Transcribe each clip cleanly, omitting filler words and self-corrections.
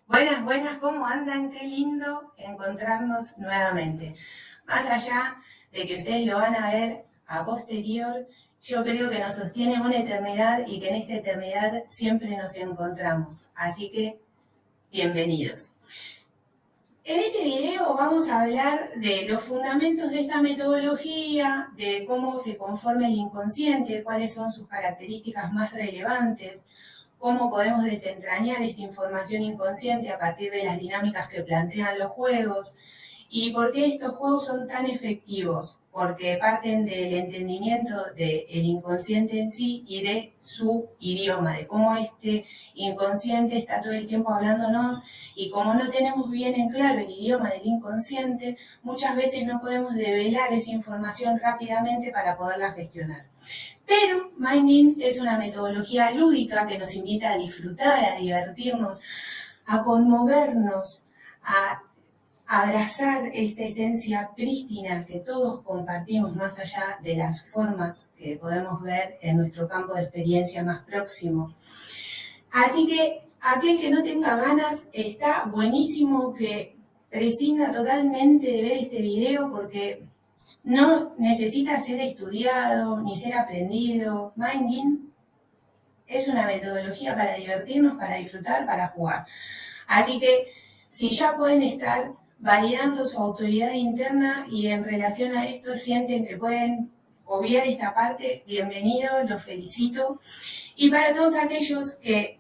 Buenas, buenas, ¿cómo andan? Qué lindo encontrarnos nuevamente. Más allá de que ustedes lo van a ver a posterior, yo creo que nos sostiene una eternidad y que en esta eternidad siempre nos encontramos. Así que, bienvenidos. En este video vamos a hablar de los fundamentos de esta metodología, de cómo se conforma el inconsciente, cuáles son sus características más relevantes, cómo podemos desentrañar esta información inconsciente a partir de las dinámicas que plantean los juegos y por qué estos juegos son tan efectivos, porque parten del entendimiento del inconsciente en sí y de su idioma, de cómo este inconsciente está todo el tiempo hablándonos y como no tenemos bien en claro el idioma del inconsciente, muchas veces no podemos develar esa información rápidamente para poderla gestionar. Pero Minding es una metodología lúdica que nos invita a disfrutar, a divertirnos, a conmovernos, a abrazar esta esencia prístina que todos compartimos más allá de las formas que podemos ver en nuestro campo de experiencia más próximo. Así que aquel que no tenga ganas, está buenísimo que prescinda totalmente de ver este video porque no necesita ser estudiado ni ser aprendido. Minding es una metodología para divertirnos, para disfrutar, para jugar. Así que si ya pueden estar validando su autoridad interna y en relación a esto sienten que pueden obviar esta parte, bienvenidos, los felicito. Y para todos aquellos que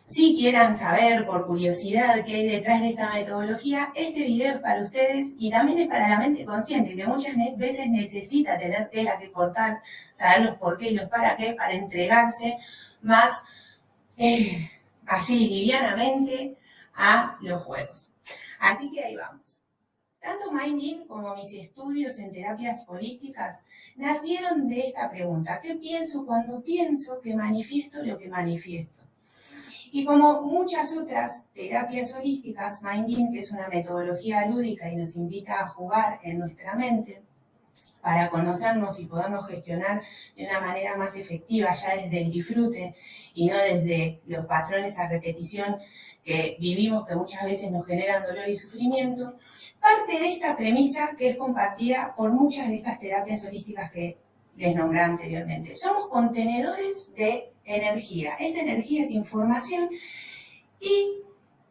sí quieran saber por curiosidad qué hay detrás de esta metodología, este video es para ustedes y también es para la mente consciente, que muchas veces necesita tener tela que cortar, saber los por qué y los para qué, para entregarse más así livianamente a los juegos. Así que ahí vamos. Tanto Minding como mis estudios en terapias holísticas nacieron de esta pregunta: ¿qué pienso cuando pienso que manifiesto lo que manifiesto? Y como muchas otras terapias holísticas, Minding, que es una metodología lúdica y nos invita a jugar en nuestra mente para conocernos y podernos gestionar de una manera más efectiva, ya desde el disfrute y no desde los patrones a repetición que vivimos, que muchas veces nos generan dolor y sufrimiento, parte de esta premisa que es compartida por muchas de estas terapias holísticas que les nombré anteriormente. Somos contenedores de energía. Esta energía es información y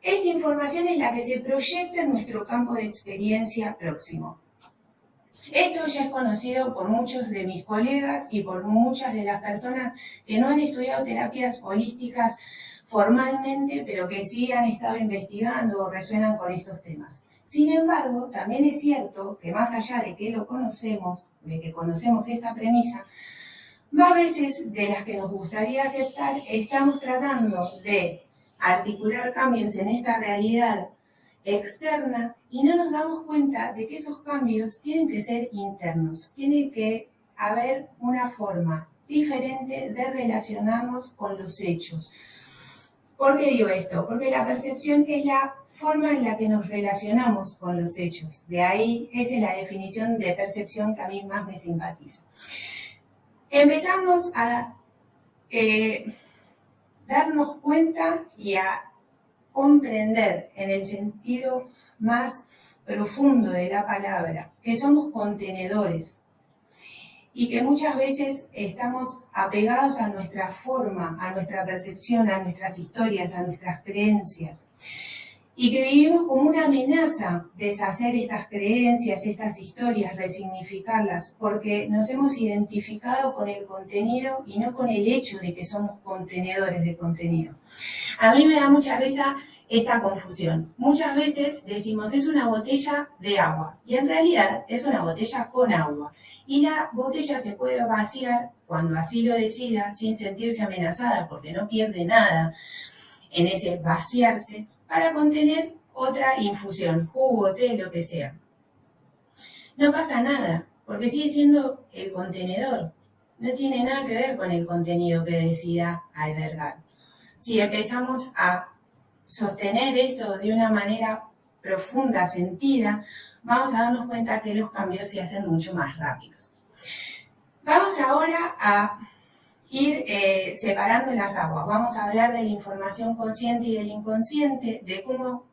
esta información es la que se proyecta en nuestro campo de experiencia próximo. Esto ya es conocido por muchos de mis colegas y por muchas de las personas que no han estudiado terapias holísticas formalmente, pero que sí han estado investigando o resuenan con estos temas. Sin embargo, también es cierto que más allá de que lo conocemos, de que conocemos esta premisa, más veces de las que nos gustaría aceptar, estamos tratando de articular cambios en esta realidad externa y no nos damos cuenta de que esos cambios tienen que ser internos, tiene que haber una forma diferente de relacionarnos con los hechos. ¿Por qué digo esto? Porque la percepción es la forma en la que nos relacionamos con los hechos. De ahí, esa es la definición de percepción que a mí más me simpatiza. Empezamos a darnos cuenta y a comprender en el sentido más profundo de la palabra que somos contenedores y que muchas veces estamos apegados a nuestra forma, a nuestra percepción, a nuestras historias, a nuestras creencias y que vivimos como una amenaza deshacer estas creencias, estas historias, resignificarlas, porque nos hemos identificado con el contenido y no con el hecho de que somos contenedores de contenido. A mí me da mucha risa esta confusión. Muchas veces decimos es una botella de agua y en realidad es una botella con agua. Y la botella se puede vaciar cuando así lo decida sin sentirse amenazada porque no pierde nada en ese vaciarse para contener otra infusión, jugo, té, lo que sea. No pasa nada porque sigue siendo el contenedor. No tiene nada que ver con el contenido que decida albergar. Si empezamos a sostener esto de una manera profunda, sentida, vamos a darnos cuenta que los cambios se hacen mucho más rápidos. Vamos ahora a ir separando las aguas. Vamos a hablar de la información consciente y del inconsciente, de cómo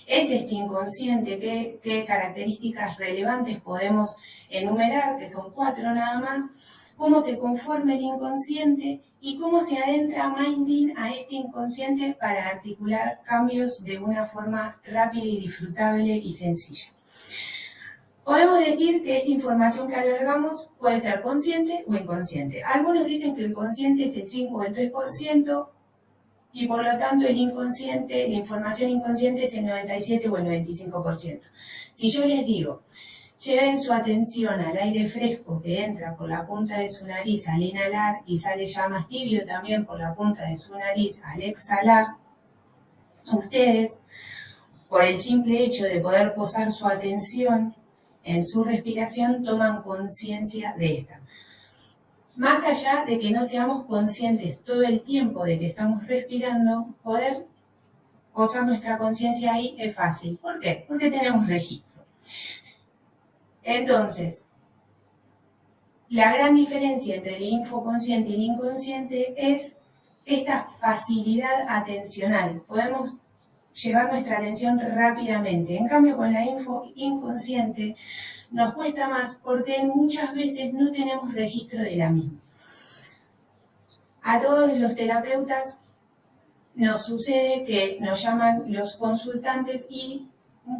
es este inconsciente, qué características relevantes podemos enumerar, que son 4 nada más, cómo se conforma el inconsciente y cómo se adentra Minding a este inconsciente para articular cambios de una forma rápida y disfrutable y sencilla. Podemos decir que esta información que albergamos puede ser consciente o inconsciente. Algunos dicen que el consciente es el 5 o el 3%, y por lo tanto el inconsciente, la información inconsciente es el 97 o el 95%. Si yo les digo, lleven su atención al aire fresco que entra por la punta de su nariz al inhalar y sale ya más tibio también por la punta de su nariz al exhalar, ustedes, por el simple hecho de poder posar su atención en su respiración, toman conciencia de esta. Más allá de que no seamos conscientes todo el tiempo de que estamos respirando, poder posar nuestra conciencia ahí es fácil. ¿Por qué? Porque tenemos registro. Entonces, la gran diferencia entre el infoconsciente y el inconsciente es esta facilidad atencional. Podemos llevar nuestra atención rápidamente. En cambio, con la info inconsciente nos cuesta más porque muchas veces no tenemos registro de la misma. A todos los terapeutas nos sucede que nos llaman los consultantes y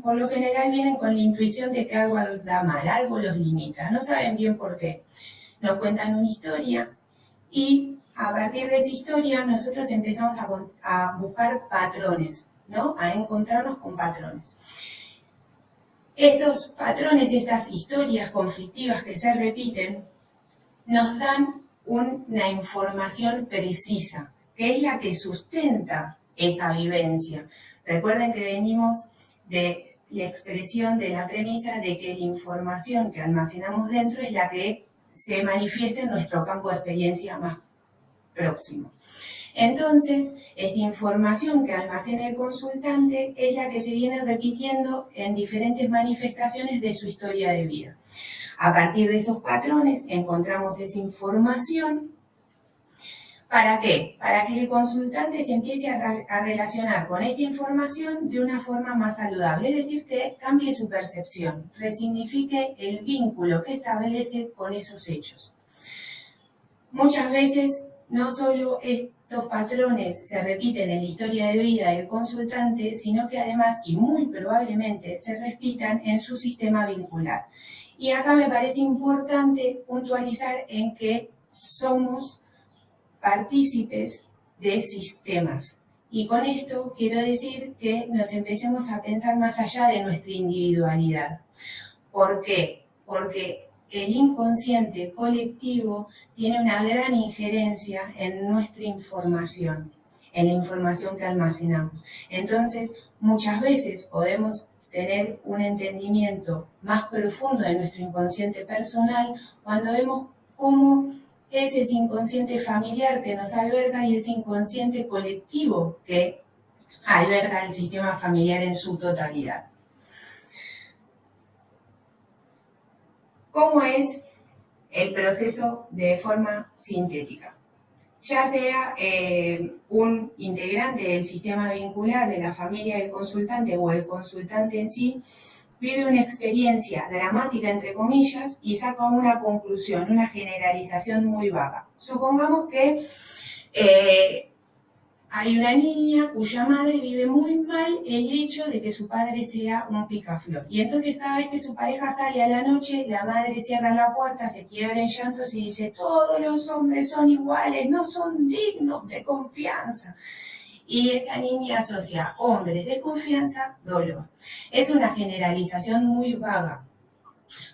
por lo general vienen con la intuición de que algo anda mal, algo los limita, no saben bien por qué. Nos cuentan una historia y a partir de esa historia nosotros empezamos a buscar patrones, ¿no? A encontrarnos con patrones. Estos patrones, estas historias conflictivas que se repiten, nos dan una información precisa, que es la que sustenta esa vivencia. Recuerden que venimos de la expresión de la premisa de que la información que almacenamos dentro es la que se manifiesta en nuestro campo de experiencia más próximo. Entonces, esta información que almacena el consultante es la que se viene repitiendo en diferentes manifestaciones de su historia de vida. A partir de esos patrones encontramos esa información. ¿Para qué? Para que el consultante se empiece a relacionar con esta información de una forma más saludable, es decir, que cambie su percepción, resignifique el vínculo que establece con esos hechos. Muchas veces no solo estos patrones se repiten en la historia de vida del consultante, sino que además, y muy probablemente, se repitan en su sistema vincular. Y acá me parece importante puntualizar en que somos partícipes de sistemas. Y con esto quiero decir que nos empecemos a pensar más allá de nuestra individualidad. ¿Por qué? Porque el inconsciente colectivo tiene una gran injerencia en nuestra información, en la información que almacenamos. Entonces, muchas veces podemos tener un entendimiento más profundo de nuestro inconsciente personal cuando vemos cómo es ese inconsciente familiar que nos alberga y ese inconsciente colectivo que alberga el sistema familiar en su totalidad. ¿Cómo es el proceso de forma sintética? Ya sea un integrante del sistema vincular de la familia del consultante o el consultante en sí, vive una experiencia dramática, entre comillas, y saca una conclusión, una generalización muy vaga. Supongamos que hay una niña cuya madre vive muy mal el hecho de que su padre sea un picaflor. Y entonces cada vez que su pareja sale a la noche, la madre cierra la puerta, se quiebra en llantos y dice: todos los hombres son iguales, no son dignos de confianza. Y esa niña asocia hombres de confianza, dolor. Es una generalización muy vaga.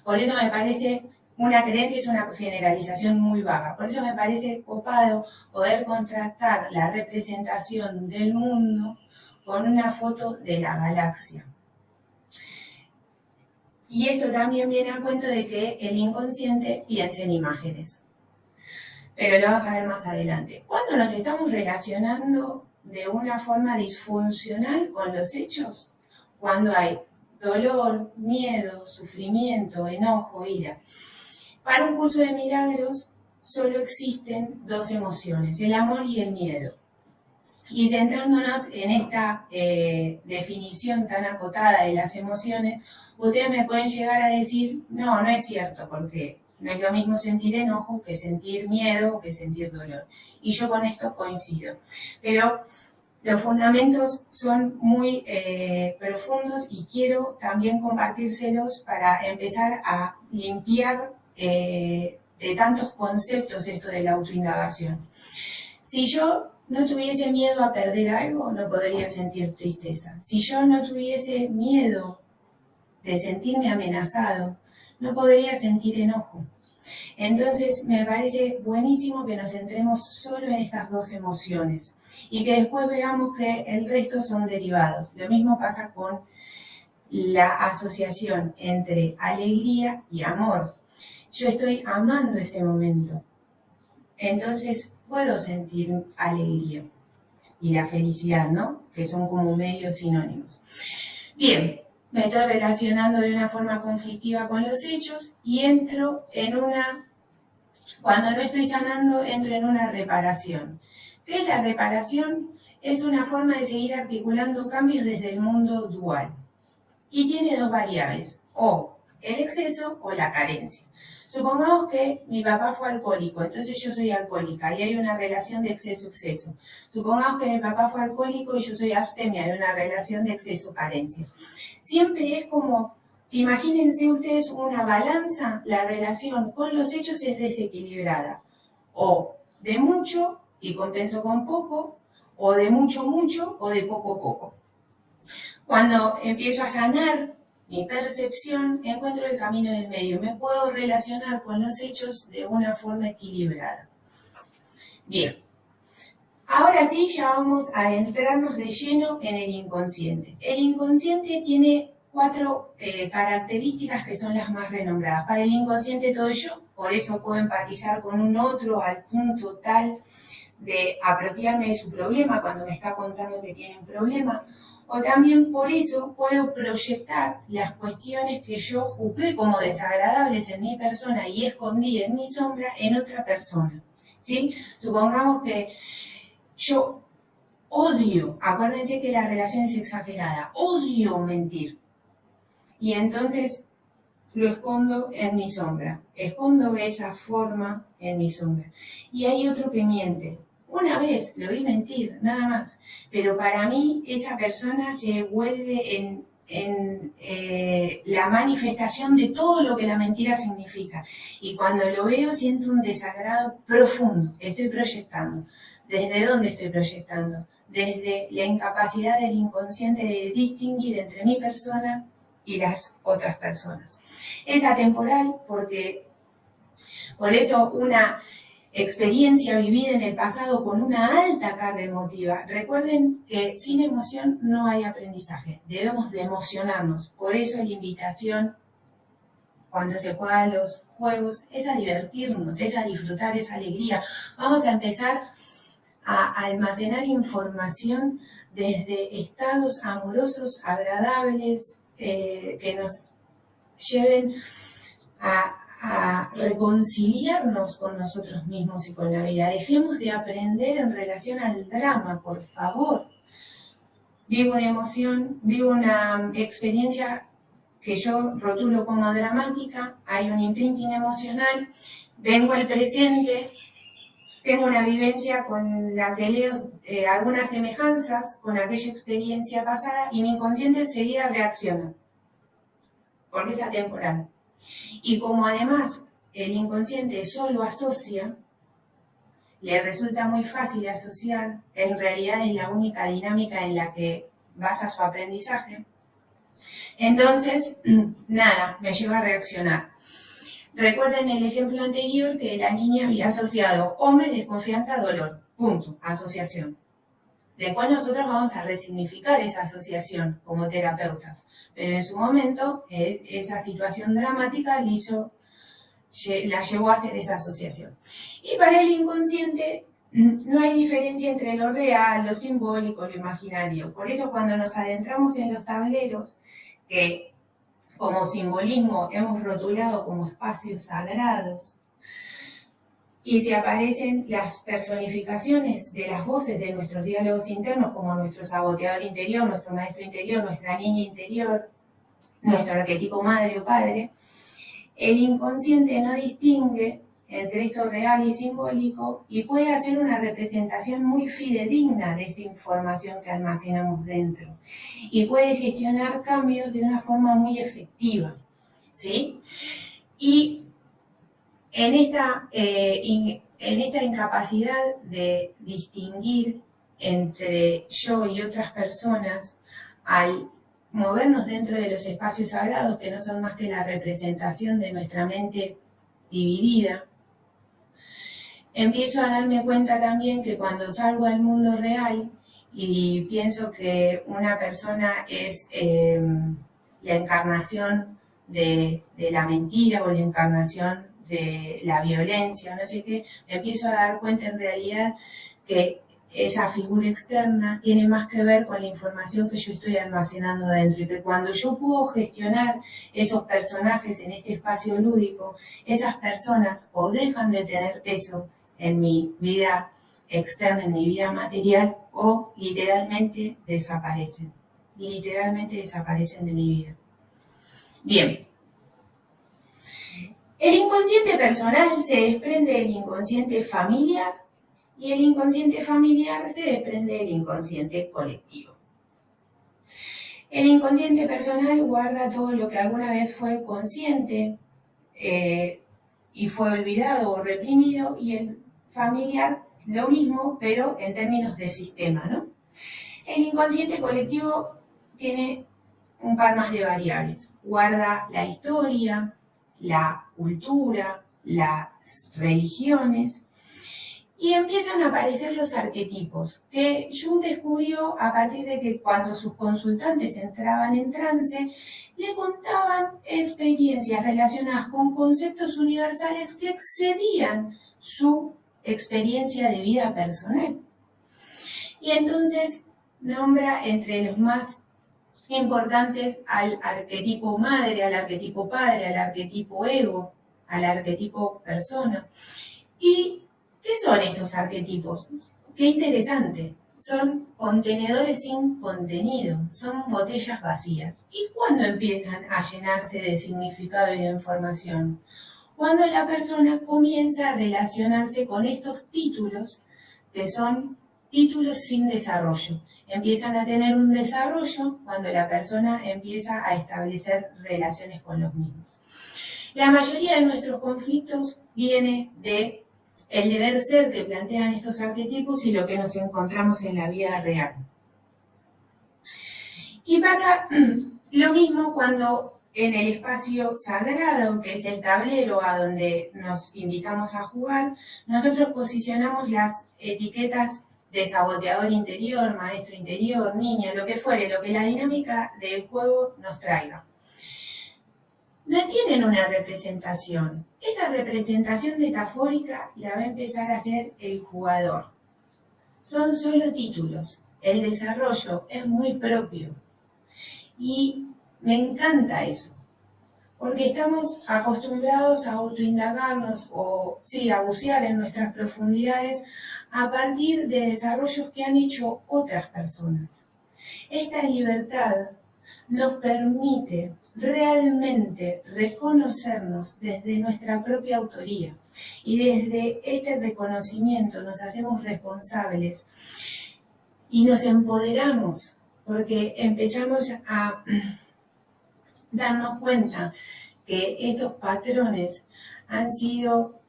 Por eso me parece, una creencia es una generalización muy vaga. Por eso me parece copado poder contrastar la representación del mundo con una foto de la galaxia. Y esto también viene a cuento de que el inconsciente piensa en imágenes. Pero lo vamos a ver más adelante. Cuando nos estamos relacionando de una forma disfuncional con los hechos, cuando hay dolor, miedo, sufrimiento, enojo, ira. Para un curso de milagros solo existen dos emociones, el amor y el miedo. Y centrándonos en esta definición tan acotada de las emociones, ustedes me pueden llegar a decir, no, no es cierto, porque no es lo mismo sentir enojo que sentir miedo o que sentir dolor. Y yo con esto coincido. Pero los fundamentos son muy profundos y quiero también compartírselos para empezar a limpiar de tantos conceptos esto de la autoindagación. Si yo no tuviese miedo a perder algo, no podría sentir tristeza. Si yo no tuviese miedo de sentirme amenazado, no podría sentir enojo. Entonces, me parece buenísimo que nos centremos solo en estas dos emociones y que después veamos que el resto son derivados. Lo mismo pasa con la asociación entre alegría y amor. Yo estoy amando ese momento. Entonces, puedo sentir alegría y la felicidad, ¿no? Que son como medios sinónimos. Bien, me estoy relacionando de una forma conflictiva con los hechos y entro en una, cuando no estoy sanando, entro en una reparación. ¿Qué es la reparación? Es una forma de seguir articulando cambios desde el mundo dual. Y tiene dos variables, o el exceso o la carencia. Supongamos que mi papá fue alcohólico, entonces yo soy alcohólica y hay una relación de exceso-exceso. Supongamos que mi papá fue alcohólico y yo soy abstemia, hay una relación de exceso-carencia. Siempre es como, imagínense ustedes una balanza, la relación con los hechos es desequilibrada. O de mucho y compenso con poco, o de mucho o de poco. Cuando empiezo a sanar mi percepción, encuentro el camino del medio. Me puedo relacionar con los hechos de una forma equilibrada. Bien, ahora sí ya vamos a adentrarnos de lleno en el inconsciente. El inconsciente tiene 4 características que son las más renombradas. Para el inconsciente todo yo, por eso puedo empatizar con un otro al punto tal de apropiarme de su problema cuando me está contando que tiene un problema. O también por eso puedo proyectar las cuestiones que yo juzgué como desagradables en mi persona y escondí en mi sombra en otra persona. ¿Sí? Supongamos que yo odio, acuérdense que la relación es exagerada, odio mentir. Y entonces lo escondo en mi sombra, escondo esa forma en mi sombra. Y hay otro que miente. Una vez lo vi mentir, nada más. Pero para mí esa persona se vuelve en la manifestación de todo lo que la mentira significa. Y cuando lo veo siento un desagrado profundo. Estoy proyectando. ¿Desde dónde estoy proyectando? Desde la incapacidad del inconsciente de distinguir entre mi persona y las otras personas. Es atemporal porque, por eso, una experiencia vivida en el pasado con una alta carga emotiva. Recuerden que sin emoción no hay aprendizaje, debemos de emocionarnos. Por eso la invitación cuando se juegan los juegos es a divertirnos, es a disfrutar esa alegría. Vamos a empezar a almacenar información desde estados amorosos agradables que nos lleven a reconciliarnos con nosotros mismos y con la vida. Dejemos de aprender en relación al drama, por favor. Vivo una emoción, vivo una experiencia que yo rotulo como dramática, hay un imprinting emocional, vengo al presente, tengo una vivencia con la que leo algunas semejanzas con aquella experiencia pasada y mi inconsciente enseguida reacciona, porque es atemporal. Y como además el inconsciente solo asocia, le resulta muy fácil asociar, en realidad es la única dinámica en la que basa su aprendizaje. Entonces, nada, me lleva a reaccionar. Recuerden el ejemplo anterior que la niña había asociado hombre, desconfianza, dolor. Punto, asociación. Después nosotros vamos a resignificar esa asociación como terapeutas, pero en su momento esa situación dramática la llevó a hacer esa asociación. Y para el inconsciente no hay diferencia entre lo real, lo simbólico, lo imaginario. Por eso cuando nos adentramos en los tableros, que como simbolismo hemos rotulado como espacios sagrados, Y si aparecen las personificaciones de las voces de nuestros diálogos internos, como nuestro saboteador interior, nuestro maestro interior, nuestra niña interior, nuestro arquetipo madre o padre, el inconsciente no distingue entre esto real y simbólico y puede hacer una representación muy fidedigna de esta información que almacenamos dentro y puede gestionar cambios de una forma muy efectiva, ¿sí? Y en esta incapacidad de distinguir entre yo y otras personas, al movernos dentro de los espacios sagrados, que no son más que la representación de nuestra mente dividida, empiezo a darme cuenta también que cuando salgo al mundo real y pienso que una persona es la encarnación de la mentira o la encarnación de la violencia, no sé qué, me empiezo a dar cuenta en realidad que esa figura externa tiene más que ver con la información que yo estoy almacenando dentro y que cuando yo puedo gestionar esos personajes en este espacio lúdico, esas personas o dejan de tener peso en mi vida externa, en mi vida material, o literalmente desaparecen de mi vida. Bien. El inconsciente personal se desprende del inconsciente familiar y el inconsciente familiar se desprende del inconsciente colectivo. El inconsciente personal guarda todo lo que alguna vez fue consciente y fue olvidado o reprimido, y el familiar lo mismo, pero en términos de sistema, ¿no? El inconsciente colectivo tiene un par más de variables. Guarda la historia, la cultura, las religiones, y empiezan a aparecer los arquetipos, que Jung descubrió a partir de que cuando sus consultantes entraban en trance, le contaban experiencias relacionadas con conceptos universales que excedían su experiencia de vida personal. Y entonces nombra entre los más importantes al arquetipo madre, al arquetipo padre, al arquetipo ego, al arquetipo persona. ¿Y qué son estos arquetipos? Qué interesante. Son contenedores sin contenido, son botellas vacías. ¿Y cuándo empiezan a llenarse de significado y de información? Cuando la persona comienza a relacionarse con estos títulos, que son títulos sin desarrollo. Empiezan a tener un desarrollo cuando la persona empieza a establecer relaciones con los mismos. La mayoría de nuestros conflictos viene de el deber ser que plantean estos arquetipos y lo que nos encontramos en la vida real. Y pasa lo mismo cuando en el espacio sagrado, que es el tablero a donde nos invitamos a jugar, nosotros posicionamos las etiquetas de saboteador interior, maestro interior, niña, lo que fuere, lo que la dinámica del juego nos traiga. No tienen una representación. Esta representación metafórica la va a empezar a hacer el jugador. Son solo títulos. El desarrollo es muy propio. Y me encanta eso. Porque estamos acostumbrados a autoindagarnos o, sí, a bucear en nuestras profundidades a partir de desarrollos que han hecho otras personas. Esta libertad nos permite realmente reconocernos desde nuestra propia autoría y desde este reconocimiento nos hacemos responsables y nos empoderamos porque empezamos a darnos cuenta que estos patrones han sido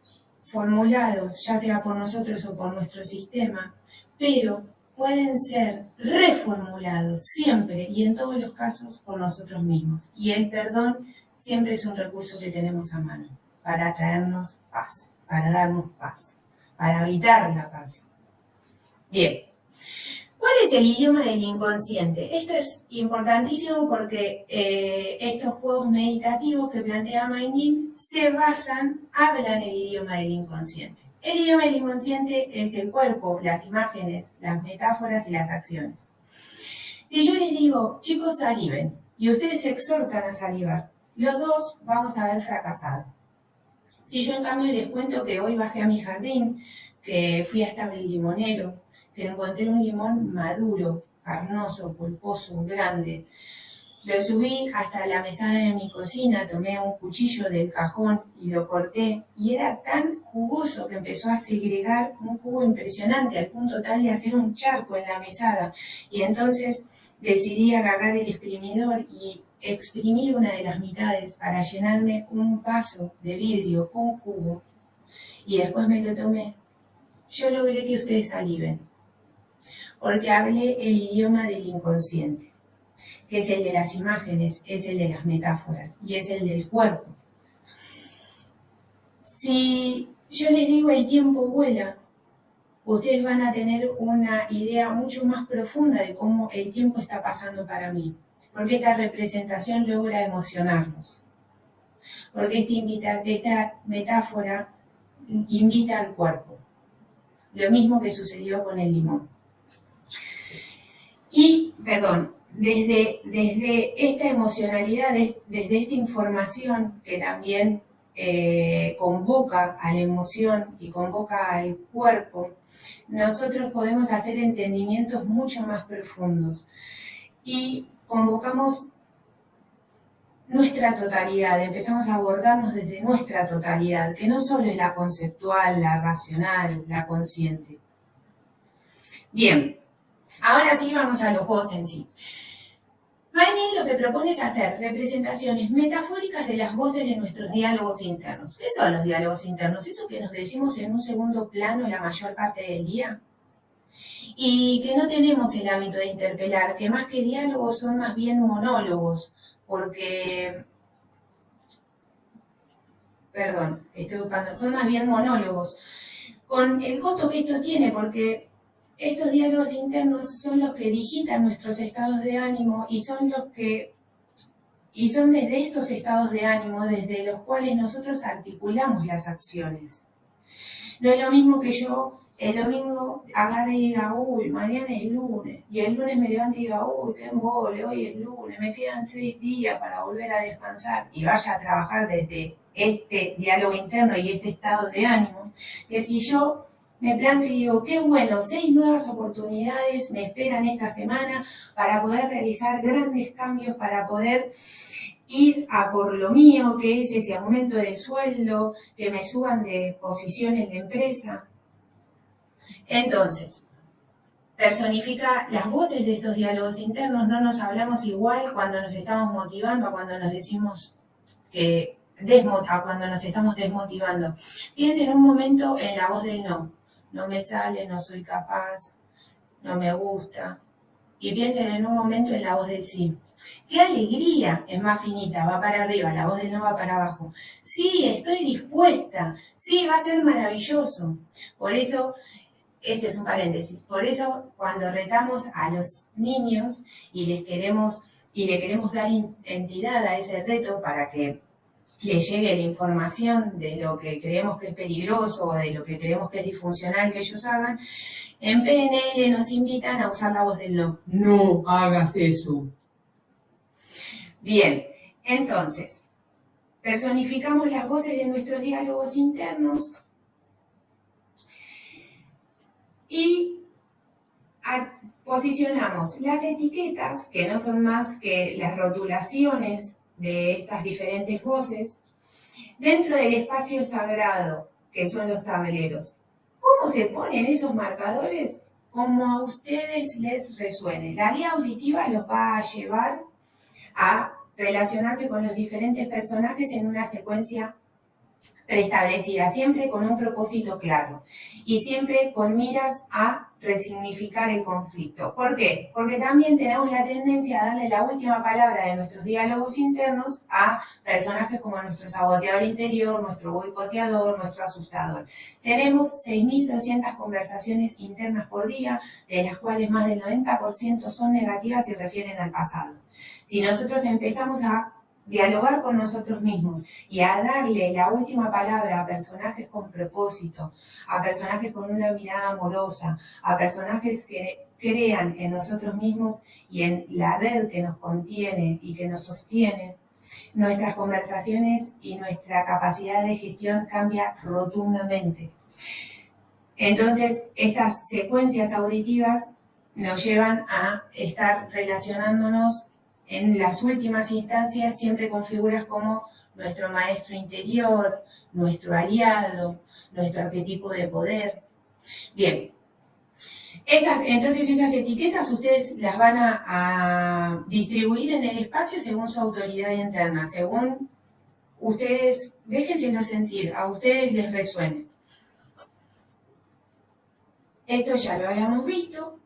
formulados ya sea por nosotros o por nuestro sistema, pero pueden ser reformulados siempre y en todos los casos por nosotros mismos. Y el perdón siempre es un recurso que tenemos a mano para traernos paz, para darnos paz, para habitar la paz. Bien, ¿cuál es el idioma del inconsciente? Esto es importantísimo porque estos juegos meditativos que plantea Mindin hablan el idioma del inconsciente. El idioma del inconsciente es el cuerpo, las imágenes, las metáforas y las acciones. Si yo les digo, chicos, saliven, y ustedes se exhortan a salivar, los dos vamos a haber fracasado. Si yo en cambio les cuento que hoy bajé a mi jardín, que fui hasta el limonero, que encontré un limón maduro, carnoso, pulposo, grande. Lo subí hasta la mesada de mi cocina, tomé un cuchillo del cajón y lo corté. Y era tan jugoso que empezó a segregar un jugo impresionante, al punto tal de hacer un charco en la mesada. Y entonces decidí agarrar el exprimidor y exprimir una de las mitades para llenarme un vaso de vidrio con jugo. Y después me lo tomé. Yo logré que ustedes saliven, porque hablé el idioma del inconsciente, que es el de las imágenes, es el de las metáforas y es el del cuerpo. Si yo les digo el tiempo vuela, ustedes van a tener una idea mucho más profunda de cómo el tiempo está pasando para mí, porque esta representación logra emocionarnos, porque esta metáfora invita al cuerpo, lo mismo que sucedió con el limón. Y, perdón, desde esta emocionalidad, desde esta información que también convoca a la emoción y convoca al cuerpo, nosotros podemos hacer entendimientos mucho más profundos y convocamos nuestra totalidad, empezamos a abordarnos desde nuestra totalidad, que no solo es la conceptual, la racional, la consciente. Bien. Ahora sí vamos a los juegos en sí. Mayne lo que propone es hacer representaciones metafóricas de las voces de nuestros diálogos internos. ¿Qué son los diálogos internos? Eso que nos decimos en un segundo plano la mayor parte del día. Y que no tenemos el hábito de interpelar, que más que diálogos son más bien monólogos, porque... Perdón, estoy buscando, son más bien monólogos. Con el costo que esto tiene, porque estos diálogos internos son los que digitan nuestros estados de ánimo y son desde estos estados de ánimo desde los cuales nosotros articulamos las acciones. No es lo mismo que yo el domingo agarre y diga, uy, mañana es lunes, y el lunes me levante y diga, uy, qué embole, hoy es lunes, me quedan 6 días para volver a descansar, y vaya a trabajar desde este diálogo interno y este estado de ánimo, que si yo me planto y digo, qué bueno, 6 nuevas oportunidades me esperan esta semana para poder realizar grandes cambios, para poder ir a por lo mío, que es ese aumento de sueldo, que me suban de posición en la empresa. Entonces, personifica las voces de estos diálogos internos, no nos hablamos igual cuando nos estamos motivando a cuando nos decimos que a cuando nos estamos desmotivando. Piensen un momento en la voz del no. No me sale, no soy capaz, no me gusta. Y piensen en un momento en la voz del sí. ¡Qué alegría! Es más finita, va para arriba, la voz del no va para abajo. Sí, estoy dispuesta. Sí, va a ser maravilloso. Por eso, este es un paréntesis, por eso cuando retamos a los niños y le queremos dar entidad a ese reto para que le llegue la información de lo que creemos que es peligroso o de lo que creemos que es disfuncional que ellos hagan, en PNL nos invitan a usar la voz del no. No hagas eso. Bien, entonces, personificamos las voces de nuestros diálogos internos y posicionamos las etiquetas, que no son más que las rotulaciones de estas diferentes voces, dentro del espacio sagrado, que son los tableros. ¿Cómo se ponen esos marcadores? Como a ustedes les resuene. La guía auditiva los va a llevar a relacionarse con los diferentes personajes en una secuencia preestablecida, siempre con un propósito claro y siempre con miras a resignificar el conflicto. ¿Por qué? Porque también tenemos la tendencia a darle la última palabra de nuestros diálogos internos a personajes como nuestro saboteador interior, nuestro boicoteador, nuestro asustador. Tenemos 6.200 conversaciones internas por día, de las cuales más del 90% son negativas y refieren al pasado. Si nosotros empezamos a dialogar con nosotros mismos y a darle la última palabra a personajes con propósito, a personajes con una mirada amorosa, a personajes que crean en nosotros mismos y en la red que nos contiene y que nos sostiene, nuestras conversaciones y nuestra capacidad de gestión cambia rotundamente. Entonces, estas secuencias auditivas nos llevan a estar relacionándonos en las últimas instancias siempre con figuras como nuestro maestro interior, nuestro aliado, nuestro arquetipo de poder. Bien, entonces esas etiquetas ustedes las van a distribuir en el espacio según su autoridad interna, según ustedes, déjenselo sentir, a ustedes les resuene. Esto ya lo habíamos visto.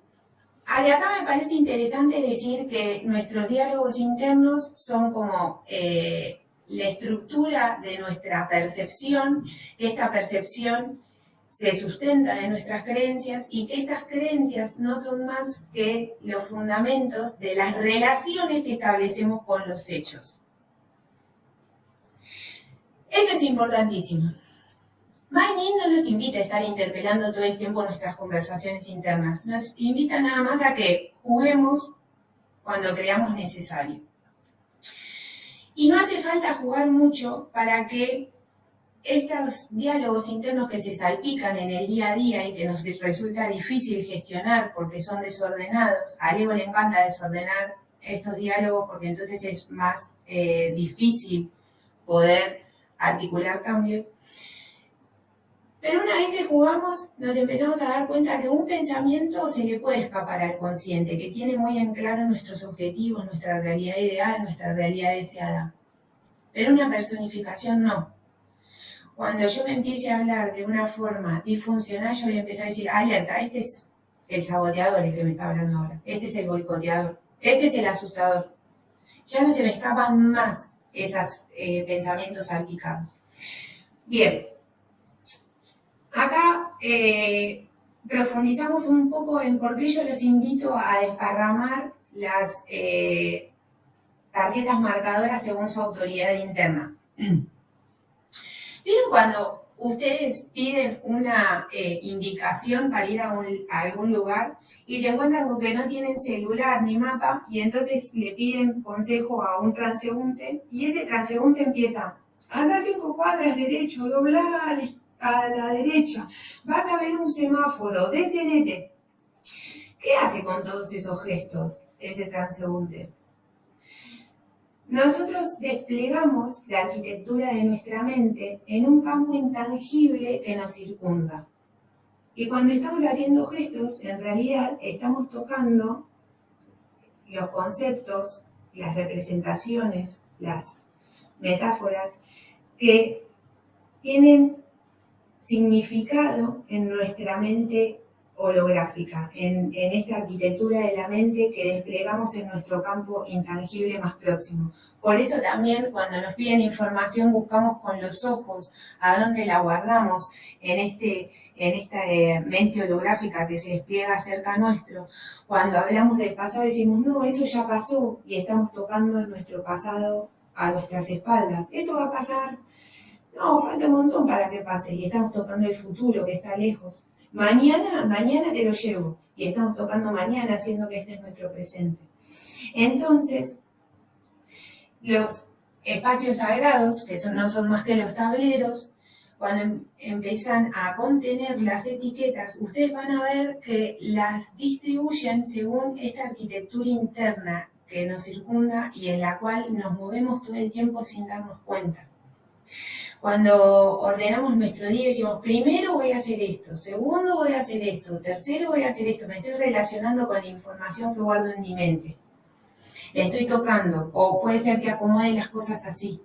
De acá me parece interesante decir que nuestros diálogos internos son como la estructura de nuestra percepción, que esta percepción se sustenta de nuestras creencias y que estas creencias no son más que los fundamentos de las relaciones que establecemos con los hechos. Esto es importantísimo. Minding no nos invita a estar interpelando todo el tiempo nuestras conversaciones internas. Nos invita nada más a que juguemos cuando creamos necesario. Y no hace falta jugar mucho para que estos diálogos internos que se salpican en el día a día y que nos resulta difícil gestionar porque son desordenados, a Leo le encanta desordenar estos diálogos porque entonces es más difícil poder articular cambios. Pero una vez que jugamos, nos empezamos a dar cuenta que un pensamiento se le puede escapar al consciente, que tiene muy en claro nuestros objetivos, nuestra realidad ideal, nuestra realidad deseada. Pero una personificación no. Cuando yo me empiece a hablar de una forma disfuncional, yo voy a empezar a decir, alerta, este es el saboteador el que me está hablando ahora, este es el boicoteador, este es el asustador. Ya no se me escapan más esos pensamientos salpicados. Bien. Acá profundizamos un poco en por qué yo los invito a desparramar las tarjetas marcadoras según su autoridad interna. ¿Vieron cuando ustedes piden una indicación para ir a algún lugar y se encuentran con que no tienen celular ni mapa y entonces le piden consejo a un transeúnte y ese transeúnte empieza, anda 5 cuadras derecho, dobla a la derecha, vas a ver un semáforo, detenete. ¿Qué hace con todos esos gestos ese transeúnte? Nosotros desplegamos la arquitectura de nuestra mente en un campo intangible que nos circunda. Y cuando estamos haciendo gestos, en realidad estamos tocando los conceptos, las representaciones, las metáforas que tienen significado en nuestra mente holográfica, en esta arquitectura de la mente que desplegamos en nuestro campo intangible más próximo. Por eso también cuando nos piden información buscamos con los ojos a dónde la guardamos en esta mente holográfica que se despliega cerca nuestro. Cuando hablamos del pasado decimos, no, eso ya pasó y estamos tocando nuestro pasado a nuestras espaldas. Eso va a pasar. No, falta un montón para que pase y estamos tocando el futuro que está lejos. Mañana te lo llevo y estamos tocando mañana haciendo que este es nuestro presente. Entonces, los espacios sagrados, que no son más que los tableros, cuando empiezan a contener las etiquetas, ustedes van a ver que las distribuyen según esta arquitectura interna que nos circunda y en la cual nos movemos todo el tiempo sin darnos cuenta. Cuando ordenamos nuestro día decimos, primero voy a hacer esto, segundo voy a hacer esto, tercero voy a hacer esto, me estoy relacionando con la información que guardo en mi mente. Le estoy tocando, o puede ser que acomode las cosas así.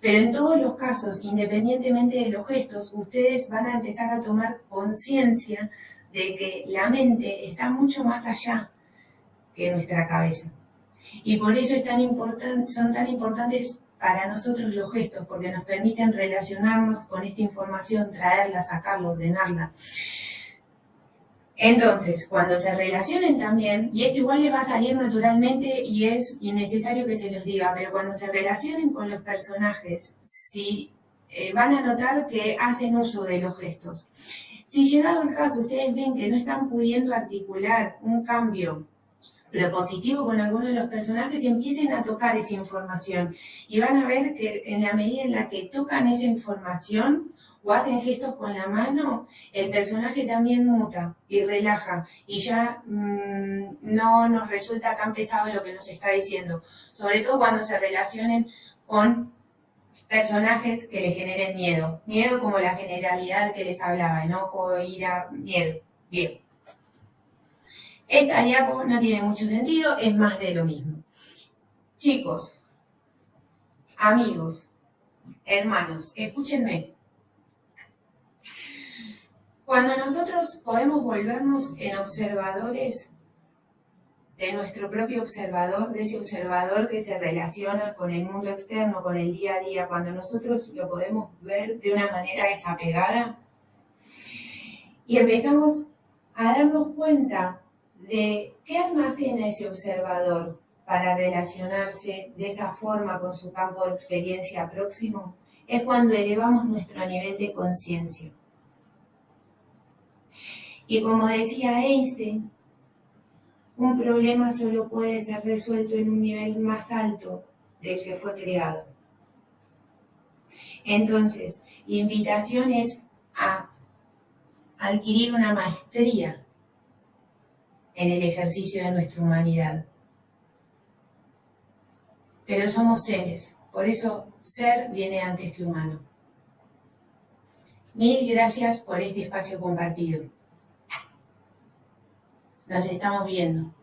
Pero en todos los casos, independientemente de los gestos, ustedes van a empezar a tomar conciencia de que la mente está mucho más allá que nuestra cabeza. Y por eso son tan importantes para nosotros los gestos, porque nos permiten relacionarnos con esta información, traerla, sacarla, ordenarla. Entonces, cuando se relacionen también, y esto igual les va a salir naturalmente y es innecesario que se los diga, pero cuando se relacionen con los personajes, van a notar que hacen uso de los gestos. Si llegado el caso ustedes ven que no están pudiendo articular un cambio propositivo con algunos de los personajes y empiecen a tocar esa información. Y van a ver que en la medida en la que tocan esa información o hacen gestos con la mano, el personaje también muta y relaja y ya no nos resulta tan pesado lo que nos está diciendo. Sobre todo cuando se relacionen con personajes que les generen miedo. Miedo como la generalidad que les hablaba, enojo, ira, miedo. Bien. Esta diapo no tiene mucho sentido, es más de lo mismo. Chicos, amigos, hermanos, escúchenme. Cuando nosotros podemos volvernos en observadores de nuestro propio observador, de ese observador que se relaciona con el mundo externo, con el día a día, cuando nosotros lo podemos ver de una manera desapegada y empezamos a darnos cuenta de qué almacena ese observador para relacionarse de esa forma con su campo de experiencia próximo, es cuando elevamos nuestro nivel de conciencia. Y como decía Einstein, un problema solo puede ser resuelto en un nivel más alto del que fue creado. Entonces, la invitación es a adquirir una maestría en el ejercicio de nuestra humanidad. Pero somos seres, por eso ser viene antes que humano. Mil gracias por este espacio compartido. Nos estamos viendo.